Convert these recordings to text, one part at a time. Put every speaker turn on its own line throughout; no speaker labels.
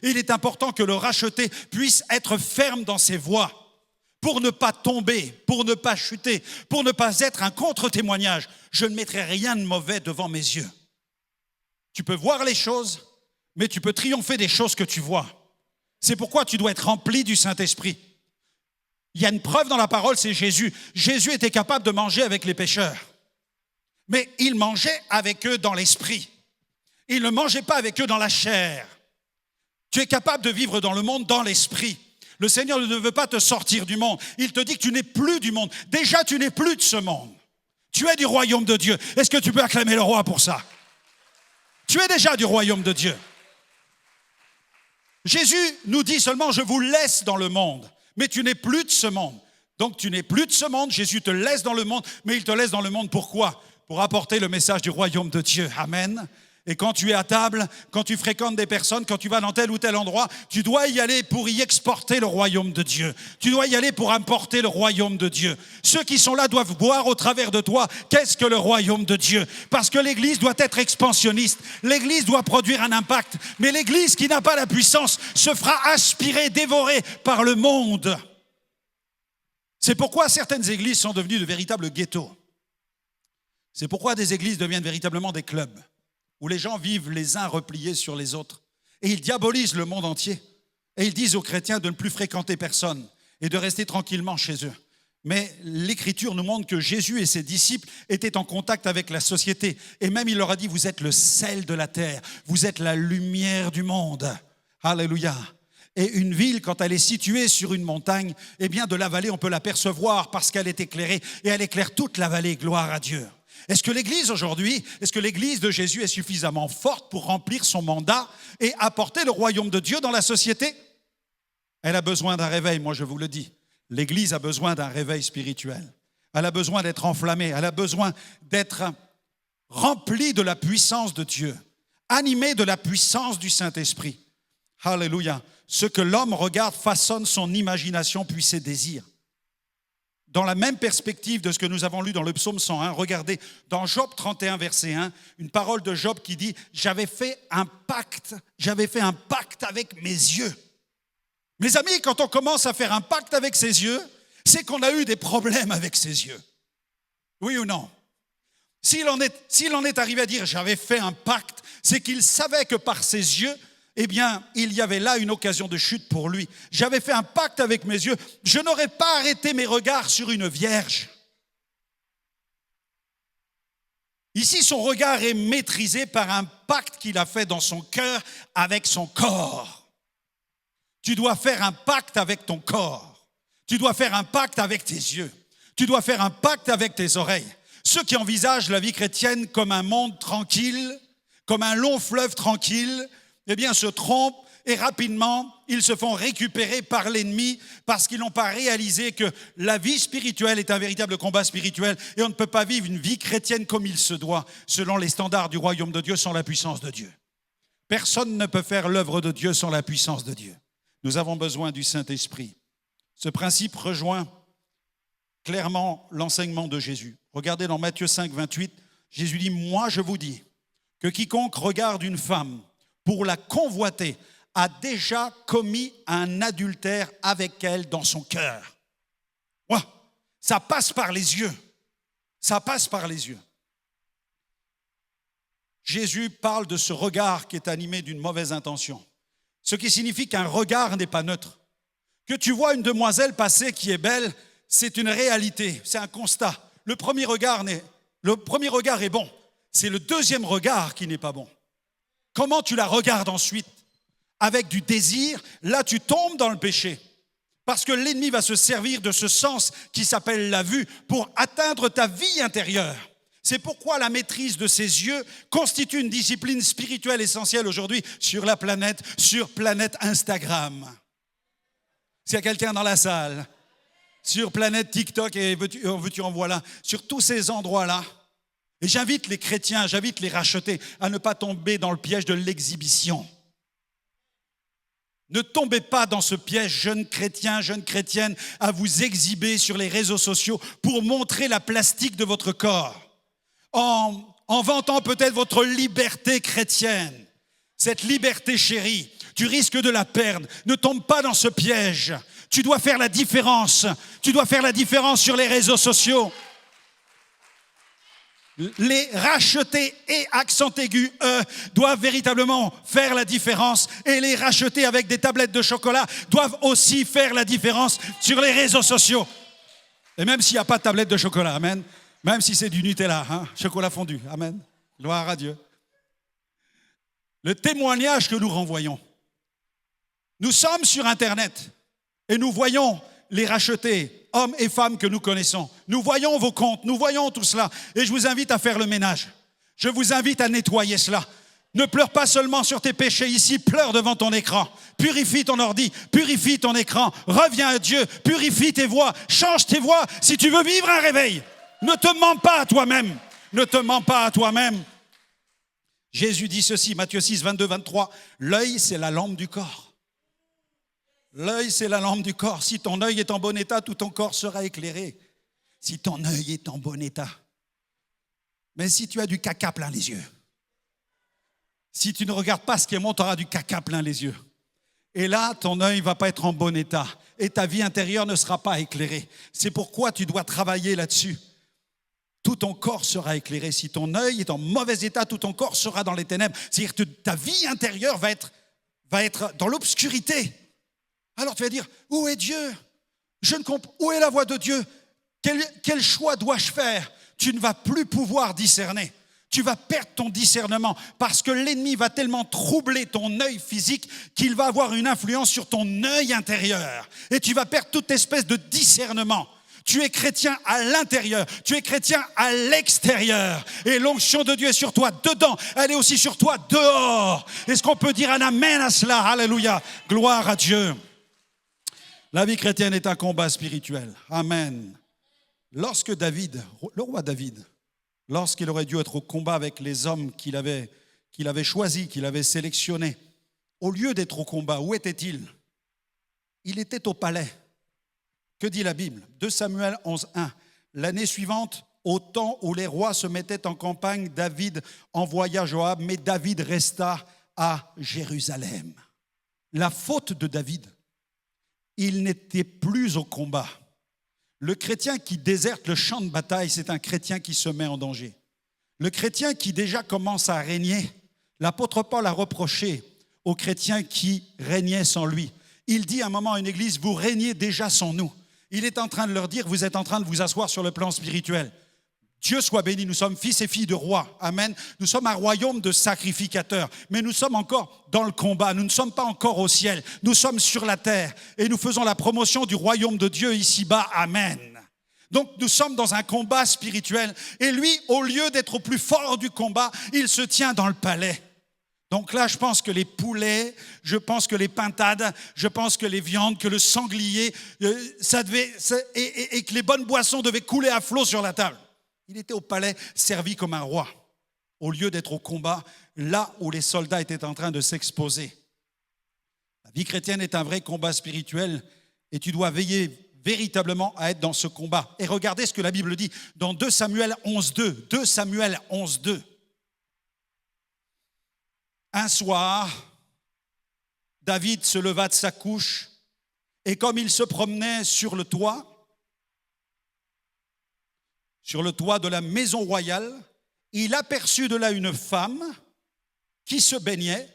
Et il est important que le racheté puisse être ferme dans ses voies pour ne pas tomber, pour ne pas chuter, pour ne pas être un contre-témoignage. Je ne mettrai rien de mauvais devant mes yeux. Tu peux voir les choses, mais tu peux triompher des choses que tu vois. C'est pourquoi tu dois être rempli du Saint-Esprit. Il y a une preuve dans la parole, c'est Jésus. Jésus était capable de manger avec les pécheurs, mais il mangeait avec eux dans l'esprit. Il ne mangeait pas avec eux dans la chair. Tu es capable de vivre dans le monde dans l'esprit. Le Seigneur ne veut pas te sortir du monde. Il te dit que tu n'es plus du monde. Déjà, tu n'es plus de ce monde. Tu es du royaume de Dieu. Est-ce que tu peux acclamer le roi pour ça? Tu es déjà du royaume de Dieu. Jésus nous dit seulement, je vous laisse dans le monde, mais tu n'es plus de ce monde. Donc tu n'es plus de ce monde, Jésus te laisse dans le monde, mais il te laisse dans le monde pourquoi? Pour apporter le message du royaume de Dieu. Amen. Et quand tu es à table, quand tu fréquentes des personnes, quand tu vas dans tel ou tel endroit, tu dois y aller pour y exporter le royaume de Dieu. Tu dois y aller pour apporter le royaume de Dieu. Ceux qui sont là doivent boire au travers de toi. Qu'est-ce que le royaume de Dieu? Parce que l'Église doit être expansionniste. L'Église doit produire un impact. Mais l'Église qui n'a pas la puissance se fera aspirer, dévorer par le monde. C'est pourquoi certaines églises sont devenues de véritables ghettos. C'est pourquoi des églises deviennent véritablement des clubs, où les gens vivent les uns repliés sur les autres. Et ils diabolisent le monde entier. Et ils disent aux chrétiens de ne plus fréquenter personne et de rester tranquillement chez eux. Mais l'Écriture nous montre que Jésus et ses disciples étaient en contact avec la société. Et même il leur a dit, vous êtes le sel de la terre, vous êtes la lumière du monde. Alléluia. Et une ville, quand elle est située sur une montagne, eh bien de la vallée, on peut l'apercevoir parce qu'elle est éclairée. Et elle éclaire toute la vallée, gloire à Dieu. Est-ce que l'Église aujourd'hui, est-ce que l'Église de Jésus est suffisamment forte pour remplir son mandat et apporter le royaume de Dieu dans la société? Elle a besoin d'un réveil, moi je vous le dis. L'Église a besoin d'un réveil spirituel. Elle a besoin d'être enflammée, elle a besoin d'être remplie de la puissance de Dieu, animée de la puissance du Saint-Esprit. Alléluia. Ce que l'homme regarde façonne son imagination puis ses désirs. Dans la même perspective de ce que nous avons lu dans le psaume 101, regardez, dans Job 31, verset 1, une parole de Job qui dit « J'avais fait un pacte avec mes yeux ». Mes amis, quand on commence à faire un pacte avec ses yeux, c'est qu'on a eu des problèmes avec ses yeux. Oui ou non? S'il en est arrivé à dire « J'avais fait un pacte », c'est qu'il savait que par ses yeux, eh bien, il y avait là une occasion de chute pour lui. J'avais fait un pacte avec mes yeux. Je n'aurais pas arrêté mes regards sur une vierge. Ici, son regard est maîtrisé par un pacte qu'il a fait dans son cœur avec son corps. Tu dois faire un pacte avec ton corps. Tu dois faire un pacte avec tes yeux. Tu dois faire un pacte avec tes oreilles. Ceux qui envisagent la vie chrétienne comme un monde tranquille, comme un long fleuve tranquille, eh bien, se trompent et rapidement, ils se font récupérer par l'ennemi parce qu'ils n'ont pas réalisé que la vie spirituelle est un véritable combat spirituel et on ne peut pas vivre une vie chrétienne comme il se doit, selon les standards du royaume de Dieu, sans la puissance de Dieu. Personne ne peut faire l'œuvre de Dieu sans la puissance de Dieu. Nous avons besoin du Saint-Esprit. Ce principe rejoint clairement l'enseignement de Jésus. Regardez dans Matthieu 5, 28, Jésus dit « Moi, je vous dis que quiconque regarde une femme pour la convoiter, a déjà commis un adultère avec elle dans son cœur. » Ouais, ça passe par les yeux. Ça passe par les yeux. Jésus parle de ce regard qui est animé d'une mauvaise intention. Ce qui signifie qu'un regard n'est pas neutre. Que tu vois une demoiselle passer qui est belle, c'est une réalité, c'est un constat. Le premier regard est bon. C'est le deuxième regard qui n'est pas bon. Comment tu la regardes ensuite? Avec du désir, là tu tombes dans le péché. Parce que l'ennemi va se servir de ce sens qui s'appelle la vue pour atteindre ta vie intérieure. C'est pourquoi la maîtrise de ses yeux constitue une discipline spirituelle essentielle aujourd'hui sur la planète, sur planète Instagram. S'il y a quelqu'un dans la salle, sur planète TikTok et veux-tu en voilà, sur tous ces endroits-là. Et j'invite les chrétiens, j'invite les rachetés à ne pas tomber dans le piège de l'exhibition. Ne tombez pas dans ce piège, jeunes chrétiens, jeunes chrétiennes, à vous exhiber sur les réseaux sociaux pour montrer la plastique de votre corps. En vantant peut-être votre liberté chrétienne, cette liberté chérie. Tu risques de la perdre. Ne tombe pas dans ce piège. Tu dois faire la différence. Tu dois faire la différence sur les réseaux sociaux. Les rachetés et accent aigu, doivent véritablement faire la différence. Et les rachetés avec des tablettes de chocolat doivent aussi faire la différence sur les réseaux sociaux. Et même s'il n'y a pas de tablette de chocolat, amen. Même si c'est du Nutella, chocolat fondu, amen. Gloire à Dieu. Le témoignage que nous renvoyons. Nous sommes sur Internet et nous voyons les rachetés, hommes et femmes que nous connaissons. Nous voyons vos comptes, nous voyons tout cela. Et je vous invite à faire le ménage. Je vous invite à nettoyer cela. Ne pleure pas seulement sur tes péchés ici, pleure devant ton écran. Purifie ton ordi, purifie ton écran. Reviens à Dieu, purifie tes voix, change tes voix si tu veux vivre un réveil. Ne te mens pas à toi-même. Ne te mens pas à toi-même. Jésus dit ceci, Matthieu 6, 22, 23. L'œil, c'est la lampe du corps. L'œil, c'est la lampe du corps. Si ton œil est en bon état, tout ton corps sera éclairé. Si ton œil est en bon état. Mais si tu as du caca plein les yeux, si tu ne regardes pas ce qui est bon, tu auras du caca plein les yeux. Et là, ton œil ne va pas être en bon état. Et ta vie intérieure ne sera pas éclairée. C'est pourquoi tu dois travailler là-dessus. Tout ton corps sera éclairé. Si ton œil est en mauvais état, tout ton corps sera dans les ténèbres. C'est-à-dire que ta vie intérieure va être dans l'obscurité. Alors tu vas dire, où est Dieu? Je ne comprends. Où est la voix de Dieu? Quel choix dois-je faire? Tu ne vas plus pouvoir discerner. Tu vas perdre ton discernement parce que l'ennemi va tellement troubler ton œil physique qu'il va avoir une influence sur ton œil intérieur. Et tu vas perdre toute espèce de discernement. Tu es chrétien à l'intérieur, tu es chrétien à l'extérieur. Et l'onction de Dieu est sur toi dedans, elle est aussi sur toi dehors. Est-ce qu'on peut dire un amen à cela? Alléluia, gloire à Dieu. La vie chrétienne est un combat spirituel. Amen. Lorsque David, le roi David, lorsqu'il aurait dû être au combat avec les hommes qu'il avait choisis, qu'il avait sélectionnés, au lieu d'être au combat, où était-il? Il était au palais. Que dit la Bible? 2 Samuel 11, 1. L'année suivante, au temps où les rois se mettaient en campagne, David envoya Joab, mais David resta à Jérusalem. La faute de David, il n'était plus au combat. Le chrétien qui déserte le champ de bataille, c'est un chrétien qui se met en danger. Le chrétien qui déjà commence à régner, l'apôtre Paul a reproché aux chrétiens qui régnaient sans lui. Il dit à un moment à une église, vous régnez déjà sans nous. Il est en train de leur dire, vous êtes en train de vous asseoir sur le plan spirituel. Dieu soit béni, nous sommes fils et filles de rois. Amen. Nous sommes un royaume de sacrificateurs, mais nous sommes encore dans le combat. Nous ne sommes pas encore au ciel. Nous sommes sur la terre et nous faisons la promotion du royaume de Dieu ici-bas. Amen. Donc nous sommes dans un combat spirituel et lui, au lieu d'être au plus fort du combat, il se tient dans le palais. Donc là, je pense que les poulets, je pense que les pintades, je pense que les viandes, que le sanglier, et que les bonnes boissons devaient couler à flot sur la table. Il était au palais, servi comme un roi, au lieu d'être au combat, là où les soldats étaient en train de s'exposer. La vie chrétienne est un vrai combat spirituel et tu dois veiller véritablement à être dans ce combat. Et regardez ce que la Bible dit dans 2 Samuel 11, 2. 2 Samuel 11, 2. Un soir, David se leva de sa couche et comme il se promenait sur le toit de la maison royale, il aperçut de là une femme qui se baignait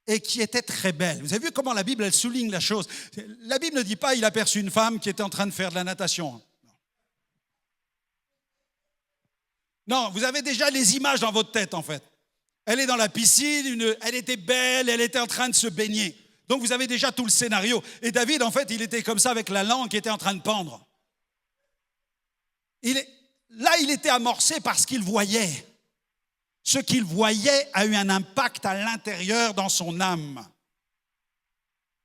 et qui était très belle. Vous avez vu comment la Bible, elle souligne la chose. La Bible ne dit pas il aperçut une femme qui était en train de faire de la natation. Non, vous avez déjà les images dans votre tête en fait. Elle est dans la piscine, elle était belle, elle était en train de se baigner. Donc vous avez déjà tout le scénario. Et David, en fait, il était comme ça avec la langue qui était en train de pendre. Là, il était amorcé parce qu'il voyait. Ce qu'il voyait a eu un impact à l'intérieur dans son âme.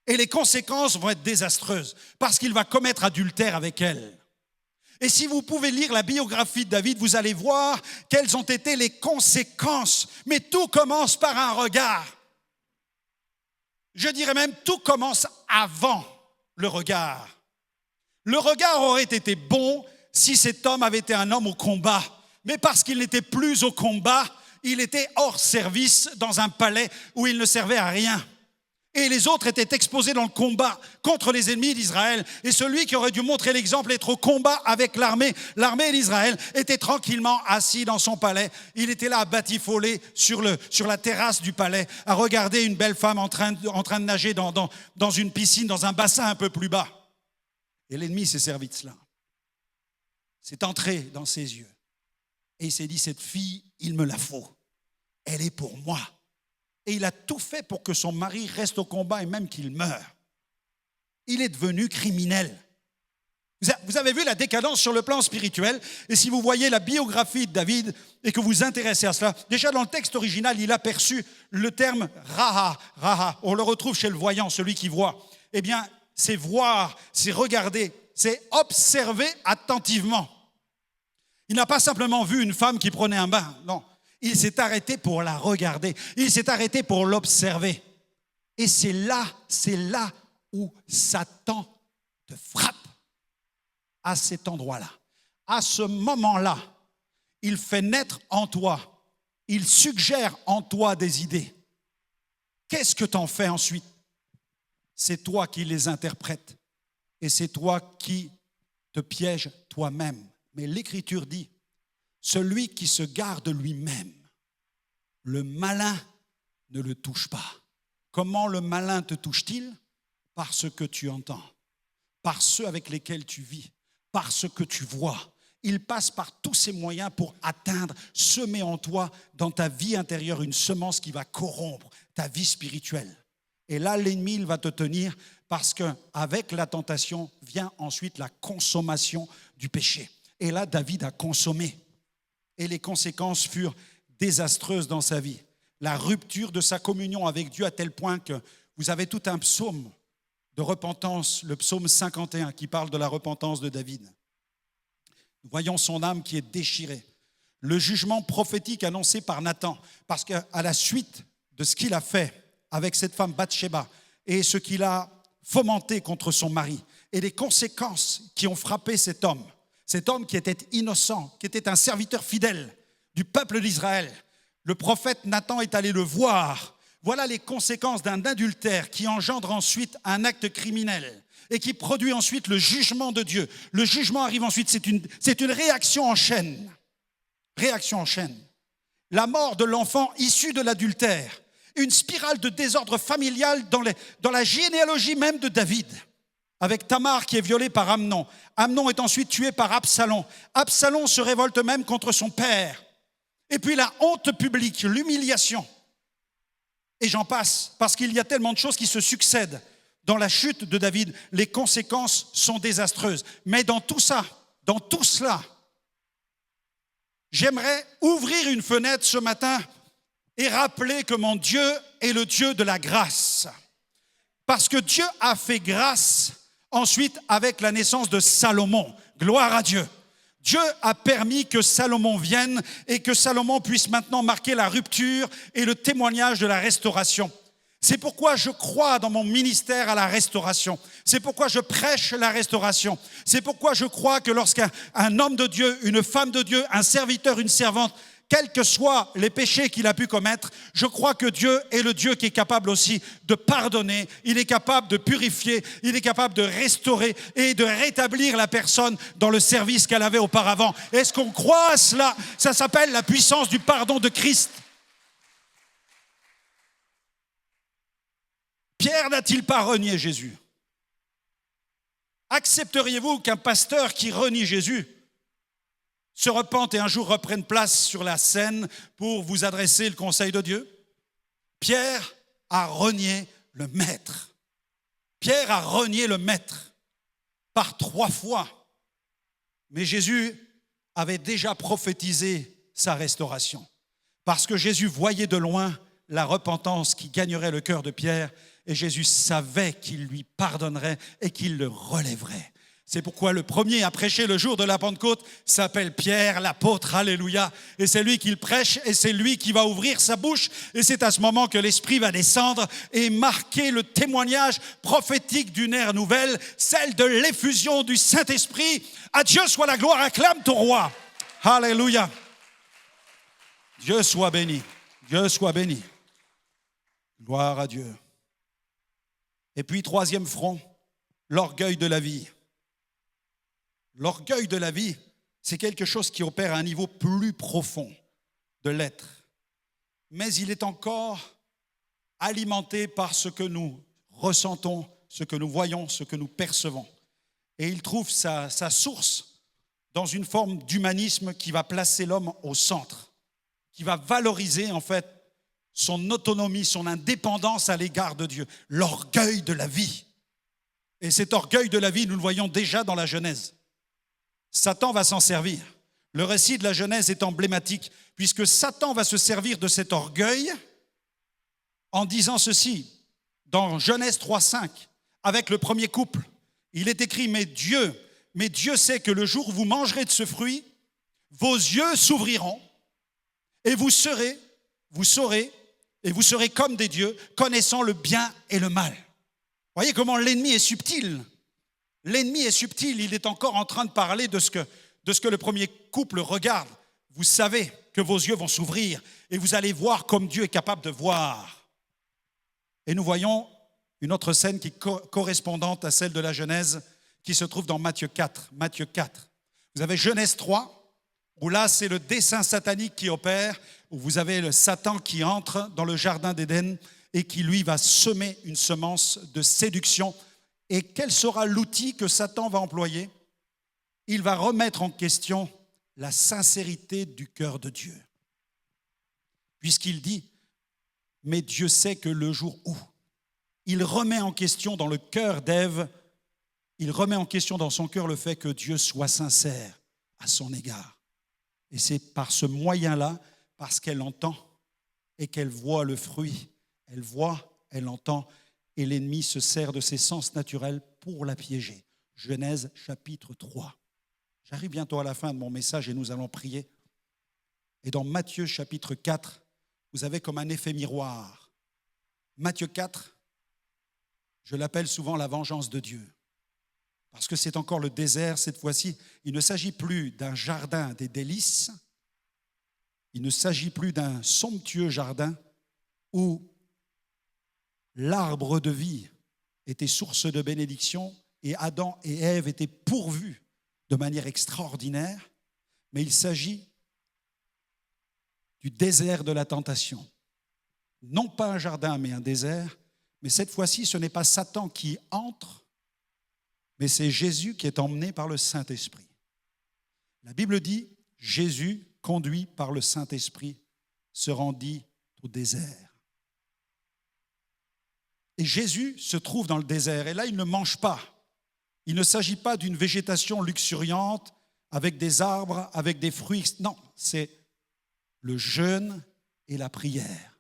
Et les conséquences vont être désastreuses parce qu'il va commettre adultère avec elle. Et si vous pouvez lire la biographie de David, vous allez voir quelles ont été les conséquences. Mais tout commence par un regard. Je dirais même, tout commence avant le regard. Le regard aurait été bon si cet homme avait été un homme au combat. Mais parce qu'il n'était plus au combat, il était hors service dans un palais où il ne servait à rien. Et les autres étaient exposés dans le combat contre les ennemis d'Israël. Et celui qui aurait dû montrer l'exemple, être au combat avec l'armée d'Israël, était tranquillement assis dans son palais. Il était là à batifoler sur la terrasse du palais, à regarder une belle femme en train de nager dans une piscine, dans un bassin un peu plus bas. Et l'ennemi s'est servi de cela. C'est entré dans ses yeux. Et il s'est dit, cette fille, il me la faut. Elle est pour moi. Et il a tout fait pour que son mari reste au combat et même qu'il meure. Il est devenu criminel. Vous avez vu la décadence sur le plan spirituel. Et si vous voyez la biographie de David et que vous vous intéressez à cela, déjà dans le texte original, il a perçu le terme raha, raha. On le retrouve chez le voyant, celui qui voit. Eh bien, c'est voir, c'est regarder, c'est observer attentivement. Il n'a pas simplement vu une femme qui prenait un bain, non. Il s'est arrêté pour la regarder. Il s'est arrêté pour l'observer. Et c'est là où Satan te frappe. À cet endroit-là. À ce moment-là, il fait naître en toi. Il suggère en toi des idées. Qu'est-ce que tu en fais ensuite? C'est toi qui les interprètes. Et c'est toi qui te pièges toi-même. Mais l'Écriture dit, celui qui se garde lui-même, le malin ne le touche pas. Comment le malin te touche-t-il? Par ce que tu entends, par ceux avec lesquels tu vis, par ce que tu vois. Il passe par tous ces moyens pour atteindre, semer en toi, dans ta vie intérieure, une semence qui va corrompre ta vie spirituelle. Et là, l'ennemi, il va te tenir parce qu'avec la tentation vient ensuite la consommation du péché. Et là, David a consommé. Et les conséquences furent désastreuses dans sa vie. La rupture de sa communion avec Dieu à tel point que vous avez tout un psaume de repentance, le psaume 51 qui parle de la repentance de David. Nous voyons son âme qui est déchirée. Le jugement prophétique annoncé par Nathan, parce qu'à la suite de ce qu'il a fait avec cette femme Bathsheba et ce qu'il a fomenté contre son mari et les conséquences qui ont frappé cet homme qui était innocent, qui était un serviteur fidèle du peuple d'Israël. Le prophète Nathan est allé le voir. Voilà les conséquences d'un adultère qui engendre ensuite un acte criminel et qui produit ensuite le jugement de Dieu. Le jugement arrive ensuite, c'est une réaction en chaîne. Réaction en chaîne. La mort de l'enfant issu de l'adultère. Une spirale de désordre familial dans la généalogie même de David. Avec Tamar qui est violée par Amnon. Amnon est ensuite tué par Absalom. Absalom se révolte même contre son père. Et puis la honte publique, l'humiliation. Et j'en passe, parce qu'il y a tellement de choses qui se succèdent. Dans la chute de David, les conséquences sont désastreuses. Mais dans tout ça, dans tout cela, j'aimerais ouvrir une fenêtre ce matin et rappeler que mon Dieu est le Dieu de la grâce. Parce que Dieu a fait grâce ensuite avec la naissance de Salomon. Gloire à Dieu. Dieu a permis que Salomon vienne et que Salomon puisse maintenant marquer la rupture et le témoignage de la restauration. C'est pourquoi je crois dans mon ministère à la restauration. C'est pourquoi je prêche la restauration. C'est pourquoi je crois que lorsqu'un homme de Dieu, une femme de Dieu, un serviteur, une servante, quels que soient les péchés qu'il a pu commettre, je crois que Dieu est le Dieu qui est capable aussi de pardonner, il est capable de purifier, il est capable de restaurer et de rétablir la personne dans le service qu'elle avait auparavant. Est-ce qu'on croit à cela? Ça s'appelle la puissance du pardon de Christ. Pierre n'a-t-il pas renié Jésus? Accepteriez-vous qu'un pasteur qui renie Jésus se repente et un jour reprenne place sur la scène pour vous adresser le conseil de Dieu? Pierre a renié le maître. Pierre a renié le maître par 3 fois. Mais Jésus avait déjà prophétisé sa restauration. Parce que Jésus voyait de loin la repentance qui gagnerait le cœur de Pierre et Jésus savait qu'il lui pardonnerait et qu'il le relèverait. C'est pourquoi le premier à prêcher le jour de la Pentecôte s'appelle Pierre, l'apôtre, alléluia. Et c'est lui qui le prêche et c'est lui qui va ouvrir sa bouche. Et c'est à ce moment que l'Esprit va descendre et marquer le témoignage prophétique d'une ère nouvelle, celle de l'effusion du Saint-Esprit. À Dieu soit la gloire, acclame ton roi. Alléluia. Dieu soit béni. Dieu soit béni. Gloire à Dieu. Et puis, troisième front, l'orgueil de la vie. L'orgueil de la vie, c'est quelque chose qui opère à un niveau plus profond de l'être. Mais il est encore alimenté par ce que nous ressentons, ce que nous voyons, ce que nous percevons. Et il trouve sa source dans une forme d'humanisme qui va placer l'homme au centre, qui va valoriser en fait son autonomie, son indépendance à l'égard de Dieu. L'orgueil de la vie. Et cet orgueil de la vie, nous le voyons déjà dans la Genèse. Satan va s'en servir. Le récit de la Genèse est emblématique, puisque Satan va se servir de cet orgueil en disant ceci, dans Genèse 3,5, avec le premier couple. Il est écrit, mais Dieu sait que le jour où vous mangerez de ce fruit, vos yeux s'ouvriront et vous saurez comme des dieux, connaissant le bien et le mal. Vous voyez comment l'ennemi est subtil. L'ennemi est subtil, il est encore en train de parler de ce que le premier couple regarde. Vous savez que vos yeux vont s'ouvrir et vous allez voir comme Dieu est capable de voir. Et nous voyons une autre scène qui est correspondante à celle de la Genèse qui se trouve dans Matthieu 4. Matthieu 4. Vous avez Genèse 3, où là c'est le dessein satanique qui opère, où vous avez le Satan qui entre dans le jardin d'Éden et qui lui va semer une semence de séduction. Et quel sera l'outil que Satan va employer? Il va remettre en question la sincérité du cœur de Dieu. Puisqu'il dit, mais Dieu sait que le jour où il remet en question dans le cœur d'Ève, il remet en question dans son cœur le fait que Dieu soit sincère à son égard. Et c'est par ce moyen-là, parce qu'elle entend et qu'elle voit le fruit, elle voit, elle entend, et l'ennemi se sert de ses sens naturels pour la piéger. Genèse chapitre 3. J'arrive bientôt à la fin de mon message et nous allons prier. Et dans Matthieu chapitre 4, vous avez comme un effet miroir. Matthieu 4, je l'appelle souvent la vengeance de Dieu. Parce que c'est encore le désert cette fois-ci. Il ne s'agit plus d'un jardin des délices. Il ne s'agit plus d'un somptueux jardin où l'arbre de vie était source de bénédiction et Adam et Ève étaient pourvus de manière extraordinaire, mais il s'agit du désert de la tentation. Non pas un jardin, mais un désert, mais cette fois-ci, ce n'est pas Satan qui entre, mais c'est Jésus qui est emmené par le Saint-Esprit. La Bible dit, Jésus, conduit par le Saint-Esprit, se rendit au désert. Et Jésus se trouve dans le désert. Et là, il ne mange pas. Il ne s'agit pas d'une végétation luxuriante avec des arbres, avec des fruits. Non, c'est le jeûne et la prière.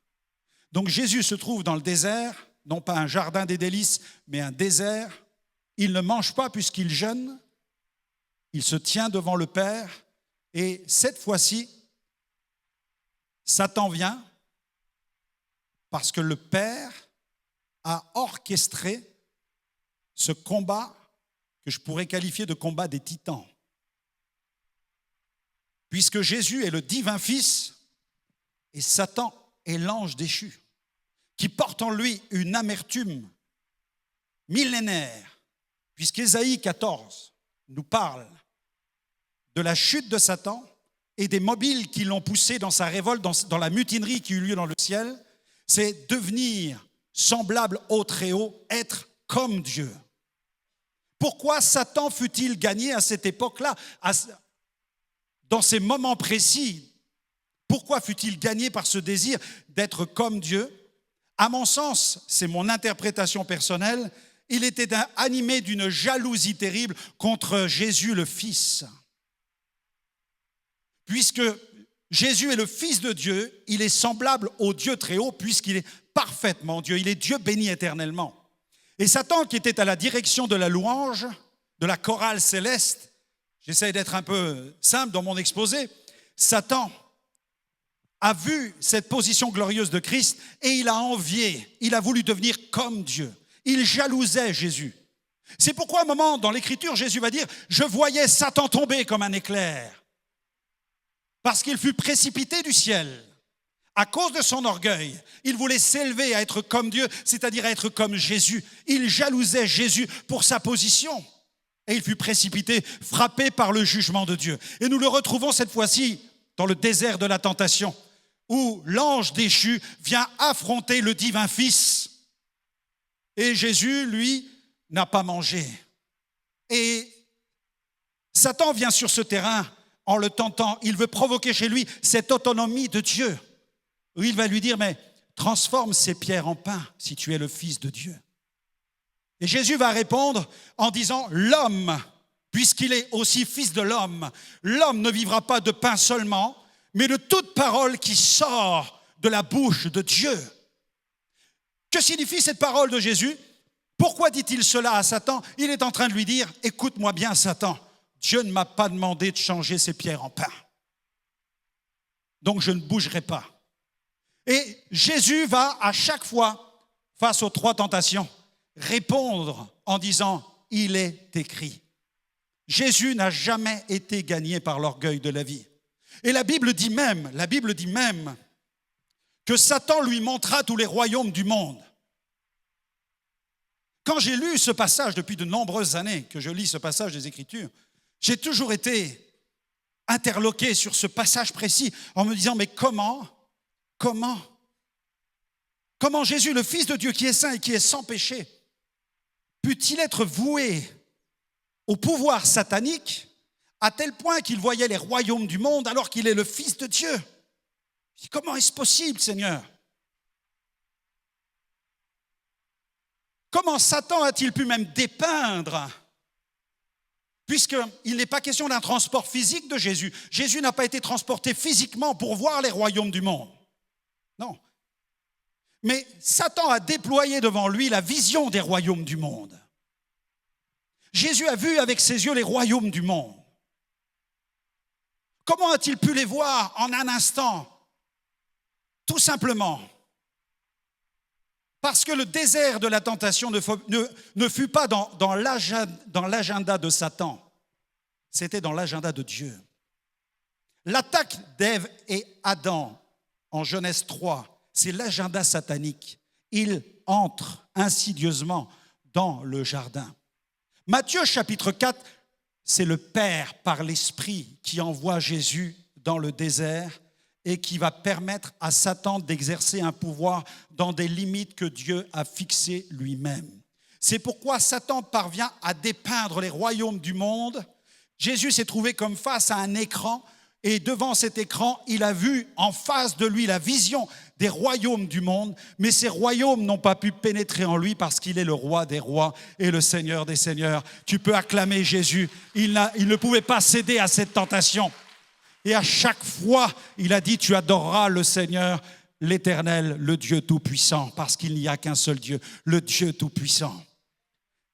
Donc Jésus se trouve dans le désert, non pas un jardin des délices, mais un désert. Il ne mange pas puisqu'il jeûne. Il se tient devant le Père. Et cette fois-ci, Satan vient parce que le Père a orchestré ce combat que je pourrais qualifier de combat des titans. Puisque Jésus est le divin Fils et Satan est l'ange déchu, qui porte en lui une amertume millénaire, puisqu'Ésaïe 14 nous parle de la chute de Satan et des mobiles qui l'ont poussé dans sa révolte, dans la mutinerie qui eut lieu dans le ciel, c'est devenir semblable au Très-Haut, être comme Dieu. Pourquoi Satan fut-il gagné à cette époque-là, dans ces moments précis? Pourquoi fut-il gagné par ce désir d'être comme Dieu? À mon sens, c'est mon interprétation personnelle, il était animé d'une jalousie terrible contre Jésus le Fils. Puisque Jésus est le Fils de Dieu, il est semblable au Dieu Très-Haut puisqu'il est parfaitement Dieu, il est Dieu béni éternellement. Et Satan, qui était à la direction de la louange, de la chorale céleste, j'essaie d'être un peu simple dans mon exposé, Satan a vu cette position glorieuse de Christ et il a envié, il a voulu devenir comme Dieu. Il jalousait Jésus. C'est pourquoi à un moment dans l'Écriture, Jésus va dire « Je voyais Satan tomber comme un éclair ». Parce qu'il fut précipité du ciel. À cause de son orgueil, il voulait s'élever à être comme Dieu, c'est-à-dire à être comme Jésus. Il jalousait Jésus pour sa position. Et il fut précipité, frappé par le jugement de Dieu. Et nous le retrouvons cette fois-ci dans le désert de la tentation, où l'ange déchu vient affronter le divin Fils. Et Jésus, lui, n'a pas mangé. Et Satan vient sur ce terrain en le tentant. Il veut provoquer chez lui cette autonomie de Dieu. Où il va lui dire, mais transforme ces pierres en pain si tu es le Fils de Dieu. Et Jésus va répondre en disant, l'homme, puisqu'il est aussi fils de l'homme ne vivra pas de pain seulement, mais de toute parole qui sort de la bouche de Dieu. Que signifie cette parole de Jésus? Pourquoi dit-il cela à Satan? Il est en train de lui dire, écoute-moi bien Satan, Dieu ne m'a pas demandé de changer ces pierres en pain. Donc je ne bougerai pas. Et Jésus va à chaque fois, face aux 3 tentations, répondre en disant, il est écrit. Jésus n'a jamais été gagné par l'orgueil de la vie. Et la Bible dit même que Satan lui montra tous les royaumes du monde. Quand j'ai lu ce passage depuis de nombreuses années, que je lis ce passage des Écritures, j'ai toujours été interloqué sur ce passage précis en me disant, mais comment Jésus, le Fils de Dieu qui est saint et qui est sans péché, put-il être voué au pouvoir satanique à tel point qu'il voyait les royaumes du monde alors qu'il est le Fils de Dieu? Comment est-ce possible, Seigneur? Comment Satan a-t-il pu même dépeindre? Puisqu'il n'est pas question d'un transport physique de Jésus. Jésus n'a pas été transporté physiquement pour voir les royaumes du monde. Non. Mais Satan a déployé devant lui la vision des royaumes du monde. Jésus a vu avec ses yeux les royaumes du monde. Comment a-t-il pu les voir en un instant? Tout simplement parce que le désert de la tentation ne fut pas dans l'agenda de Satan, c'était dans l'agenda de Dieu. L'attaque d'Ève et Adam en Genèse 3, c'est l'agenda satanique. Il entre insidieusement dans le jardin. Matthieu chapitre 4, c'est le Père par l'Esprit qui envoie Jésus dans le désert et qui va permettre à Satan d'exercer un pouvoir dans des limites que Dieu a fixées lui-même. C'est pourquoi Satan parvient à dépeindre les royaumes du monde. Jésus s'est trouvé comme face à un écran et devant cet écran, il a vu en face de lui la vision des royaumes du monde, mais ces royaumes n'ont pas pu pénétrer en lui parce qu'il est le roi des rois et le Seigneur des seigneurs. Tu peux acclamer Jésus, il ne pouvait pas céder à cette tentation. Et à chaque fois, il a dit, tu adoreras le Seigneur, l'Éternel, le Dieu Tout-Puissant, parce qu'il n'y a qu'un seul Dieu, le Dieu Tout-Puissant.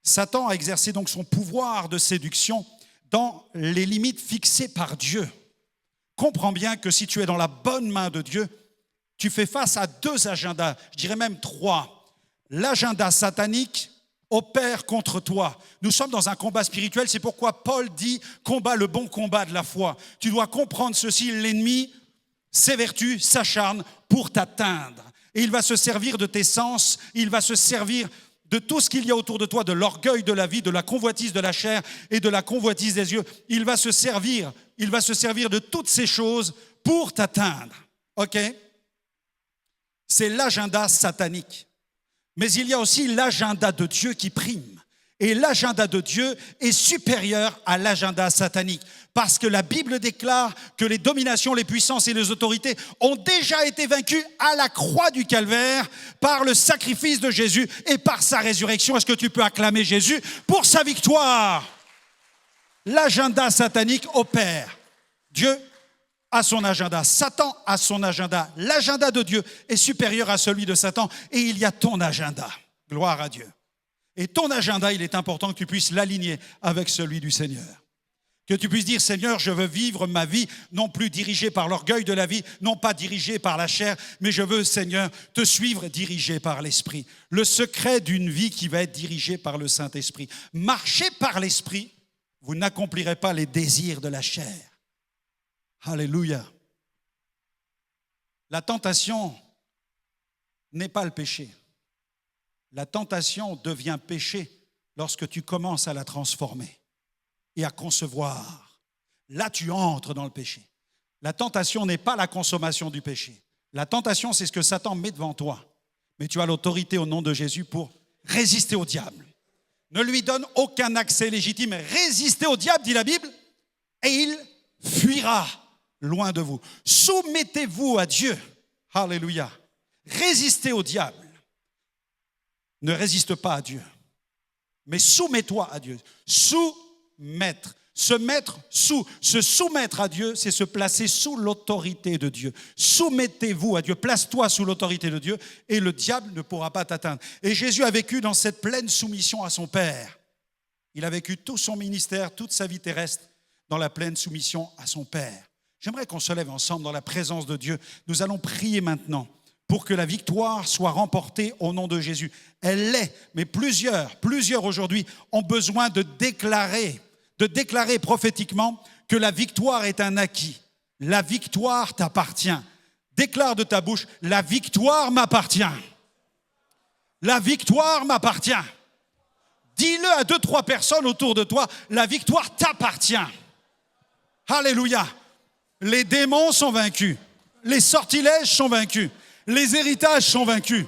Satan a exercé donc son pouvoir de séduction dans les limites fixées par Dieu. Comprends bien que si tu es dans la bonne main de Dieu, tu fais face à 2 agendas, je dirais même 3. L'agenda satanique opère contre toi. Nous sommes dans un combat spirituel, c'est pourquoi Paul dit « combat le bon combat de la foi ». Tu dois comprendre ceci, l'ennemi, ses vertus s'acharnent pour t'atteindre. Et il va se servir de tes sens, il va se servir de tout ce qu'il y a autour de toi, de l'orgueil de la vie, de la convoitise de la chair et de la convoitise des yeux. Il va se servir de toutes ces choses pour t'atteindre. OK? C'est l'agenda satanique. Mais il y a aussi l'agenda de Dieu qui prime. Et l'agenda de Dieu est supérieur à l'agenda satanique. Parce que la Bible déclare que les dominations, les puissances et les autorités ont déjà été vaincues à la croix du Calvaire par le sacrifice de Jésus et par sa résurrection. Est-ce que tu peux acclamer Jésus pour sa victoire? L'agenda satanique opère. Dieu a son agenda, Satan a son agenda. L'agenda de Dieu est supérieur à celui de Satan et il y a ton agenda. Gloire à Dieu. Et ton agenda, il est important que tu puisses l'aligner avec celui du Seigneur. Que tu puisses dire, Seigneur, je veux vivre ma vie, non plus dirigée par l'orgueil de la vie, non pas dirigée par la chair, mais je veux, Seigneur, te suivre dirigé par l'Esprit. Le secret d'une vie qui va être dirigée par le Saint-Esprit. Marchez par l'Esprit, vous n'accomplirez pas les désirs de la chair. Alléluia. La tentation n'est pas le péché. La tentation devient péché lorsque tu commences à la transformer et à concevoir. Là, tu entres dans le péché. La tentation n'est pas la consommation du péché. La tentation, c'est ce que Satan met devant toi. Mais tu as l'autorité au nom de Jésus pour résister au diable. Ne lui donne aucun accès légitime. Résistez au diable, dit la Bible, et il fuira loin de vous. Soumettez-vous à Dieu. Alléluia. Résistez au diable. Ne résiste pas à Dieu, mais soumets-toi à Dieu. Soumettre. Se soumettre à Dieu, c'est se placer sous l'autorité de Dieu. Soumettez-vous à Dieu, place-toi sous l'autorité de Dieu et le diable ne pourra pas t'atteindre. Et Jésus a vécu dans cette pleine soumission à son Père. Il a vécu tout son ministère, toute sa vie terrestre dans la pleine soumission à son Père. J'aimerais qu'on se lève ensemble dans la présence de Dieu. Nous allons prier maintenant pour que la victoire soit remportée au nom de Jésus. Elle l'est, mais plusieurs aujourd'hui ont besoin de déclarer prophétiquement que la victoire est un acquis. La victoire t'appartient. Déclare de ta bouche, la victoire m'appartient. La victoire m'appartient. Dis-le à 2-3 personnes autour de toi, la victoire t'appartient. Alléluia. Les démons sont vaincus. Les sortilèges sont vaincus. Les héritages sont vaincus.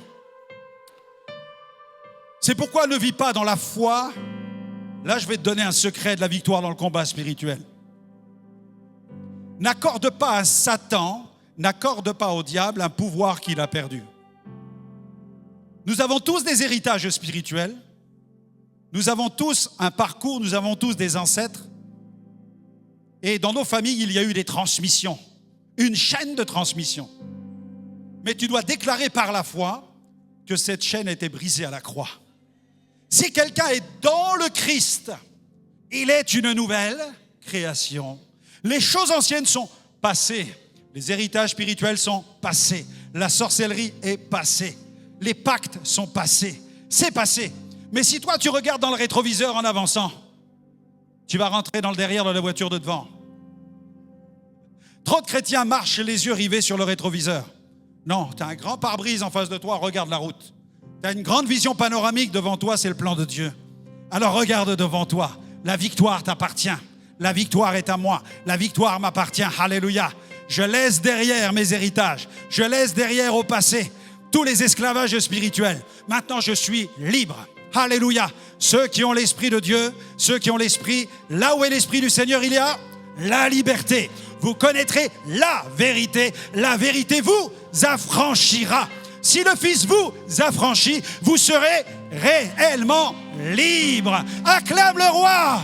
C'est pourquoi ne vis pas dans la foi. Là, je vais te donner un secret de la victoire dans le combat spirituel. N'accorde pas à Satan, n'accorde pas au diable un pouvoir qu'il a perdu. Nous avons tous des héritages spirituels. Nous avons tous un parcours, nous avons tous des ancêtres. Et dans nos familles, il y a eu des transmissions, une chaîne de transmission. Mais tu dois déclarer par la foi que cette chaîne a été brisée à la croix. Si quelqu'un est dans le Christ, il est une nouvelle création. Les choses anciennes sont passées. Les héritages spirituels sont passés. La sorcellerie est passée. Les pactes sont passés. C'est passé. Mais si toi, tu regardes dans le rétroviseur en avançant, tu vas rentrer dans le derrière de la voiture de devant. Trop de chrétiens marchent les yeux rivés sur le rétroviseur. Non, tu as un grand pare-brise en face de toi, regarde la route. Tu as une grande vision panoramique devant toi, c'est le plan de Dieu. Alors regarde devant toi, la victoire t'appartient. La victoire est à moi, la victoire m'appartient. Alléluia. Je laisse derrière mes héritages, je laisse derrière au passé tous les esclavages spirituels. Maintenant, je suis libre. Alléluia. Ceux qui ont l'Esprit de Dieu, ceux qui ont l'Esprit, là où est l'Esprit du Seigneur, il y a la liberté. Vous connaîtrez la vérité vous affranchira. Si le Fils vous affranchit, vous serez réellement libre. Acclame le roi.